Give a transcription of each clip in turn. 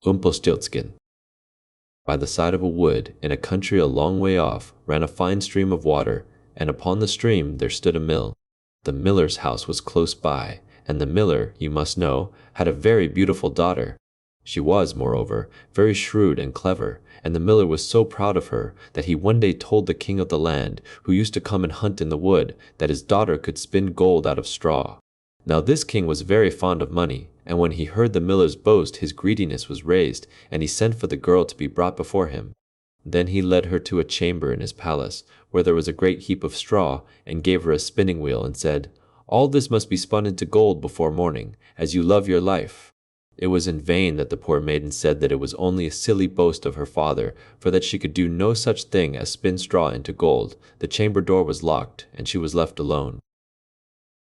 Rumpelstiltskin. By the side of a wood, in a country a long way off, ran a fine stream of water, and upon the stream there stood a mill. The miller's house was close by, and the miller, you must know, had a very beautiful daughter. She was, moreover, very shrewd and clever, and the miller was so proud of her that he one day told the king of the land, who used to come and hunt in the wood, that his daughter could spin gold out of straw. Now this king was very fond of money, and when he heard the miller's boast, his greediness was raised, and he sent for the girl to be brought before him. Then he led her to a chamber in his palace, where there was a great heap of straw, and gave her a spinning wheel, and said, "All this must be spun into gold before morning, as you love your life." It was in vain that the poor maiden said that it was only a silly boast of her father, for that she could do no such thing as spin straw into gold. The chamber door was locked, and she was left alone.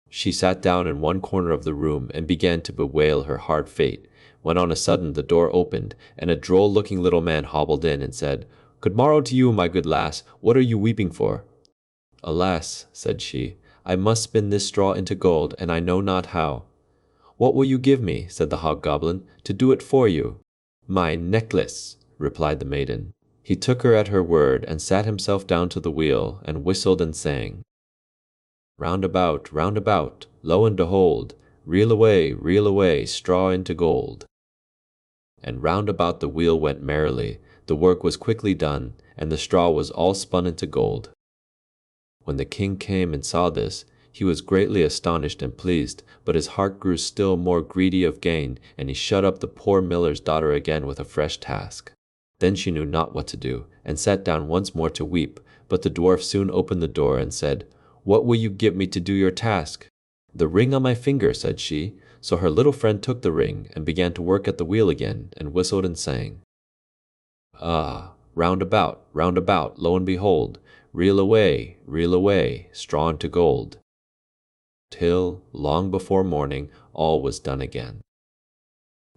She sat down in one corner of the room and began to bewail her hard fate, when on a sudden the door opened, and a droll-looking little man hobbled in and said, "Good morrow to you, my good lass. What are you weeping for?" "Alas," said she, "I must spin this straw into gold, and I know not how." "What will you give me," said the hobgoblin, "to do it for you?" "My necklace," replied the maiden. He took her at her word, and sat himself down to the wheel, and whistled and sang, round about, lo and behold, reel away, straw into gold." And round about the wheel went merrily. The work was quickly done, and the straw was all spun into gold. When the king came and saw this, he was greatly astonished and pleased, but his heart grew still more greedy of gain, and he shut up the poor miller's daughter again with a fresh task. Then she knew not what to do, and sat down once more to weep, but the dwarf soon opened the door and said, "What will you give me to do your task?" "The ring on my finger," said she. So her little friend took the ring, and began to work at the wheel again, and whistled and sang, round about, lo and behold, reel away, straw into gold," till, long before morning, all was done again.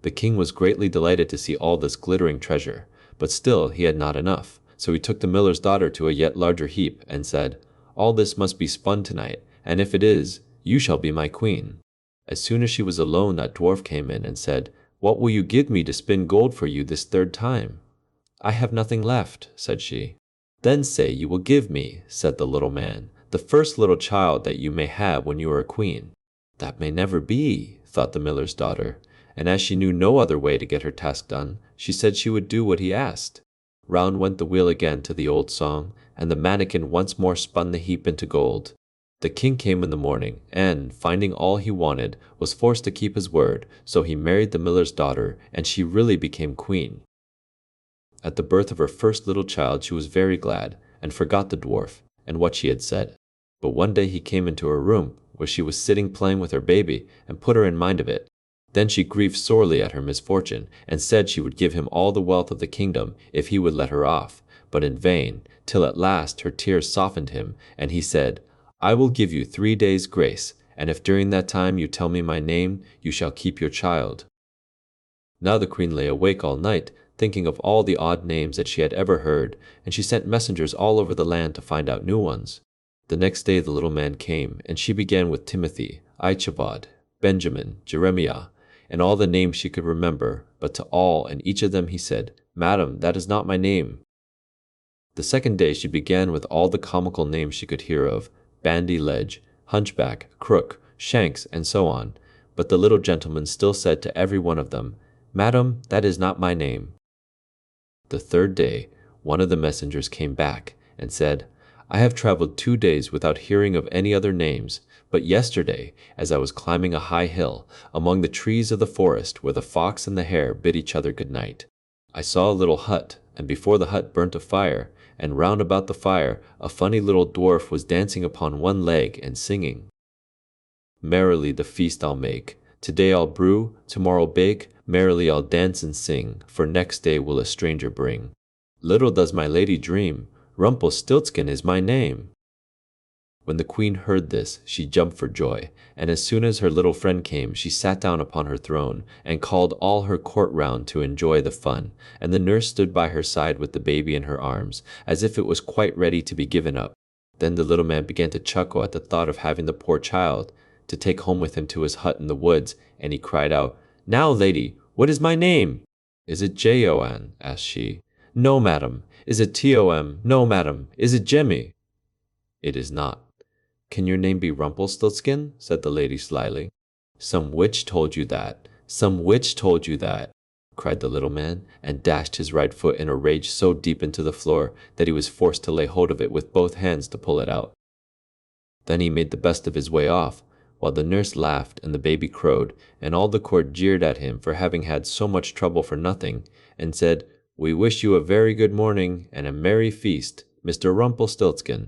The king was greatly delighted to see all this glittering treasure, but still he had not enough, so he took the miller's daughter to a yet larger heap, and said, "All this must be spun tonight, and if it is, you shall be my queen." As soon as she was alone, that dwarf came in and said, "What will you give me to spin gold for you this third time?" "I have nothing left," said she. "Then say you will give me," said the little man, "the first little child that you may have when you are a queen." "That may never be," thought the miller's daughter, and as she knew no other way to get her task done, she said she would do what he asked. Round went the wheel again to the old song, and the mannikin once more spun the heap into gold. The king came in the morning, and, finding all he wanted, was forced to keep his word, so he married the miller's daughter, and she really became queen. At the birth of her first little child she was very glad, and forgot the dwarf, and what she had said. But one day he came into her room, where she was sitting playing with her baby, and put her in mind of it. Then she grieved sorely at her misfortune, and said she would give him all the wealth of the kingdom if he would let her off, but in vain, till at last her tears softened him, and he said, "I will give you 3 days' grace, and if during that time you tell me my name, you shall keep your child." Now the queen lay awake all night, thinking of all the odd names that she had ever heard, and she sent messengers all over the land to find out new ones. The next day the little man came, and she began with Timothy, Ichabod, Benjamin, Jeremiah, and all the names she could remember, but to all and each of them he said, "Madam, that is not my name." The second day she began with all the comical names she could hear of, bandy-ledge, hunchback, crook, shanks, and so on, but the little gentleman still said to every one of them, "Madam, that is not my name." The third day, one of the messengers came back and said, "I have traveled 2 days without hearing of any other names, but yesterday, as I was climbing a high hill, among the trees of the forest where the fox and the hare bid each other good night, I saw a little hut, and before the hut burnt a fire, and round about the fire a funny little dwarf was dancing upon one leg and singing, 'Merrily the feast I'll make, today I'll brew, tomorrow bake, merrily I'll dance and sing, for next day will a stranger bring. Little does my lady dream, Rumpelstiltskin is my name.'" When the queen heard this, she jumped for joy, and as soon as her little friend came, she sat down upon her throne, and called all her court round to enjoy the fun, and the nurse stood by her side with the baby in her arms, as if it was quite ready to be given up. Then the little man began to chuckle at the thought of having the poor child to take home with him to his hut in the woods, and he cried out, "Now, lady, what is my name?" Is it Jon? Asked she. No, madam. Is it Tom? No, madam. Is it Jemmy? It is not. Can your name be Rumpelstiltskin? Said the lady slyly. Some witch told you that. Some witch told you that, cried the little man, and dashed his right foot in a rage so deep into the floor that he was forced to lay hold of it with both hands to pull it out. Then he made the best of his way off, while the nurse laughed and the baby crowed, and all the court jeered at him for having had so much trouble for nothing, and said, We wish you a very good morning and a merry feast, Mr. Rumpelstiltskin.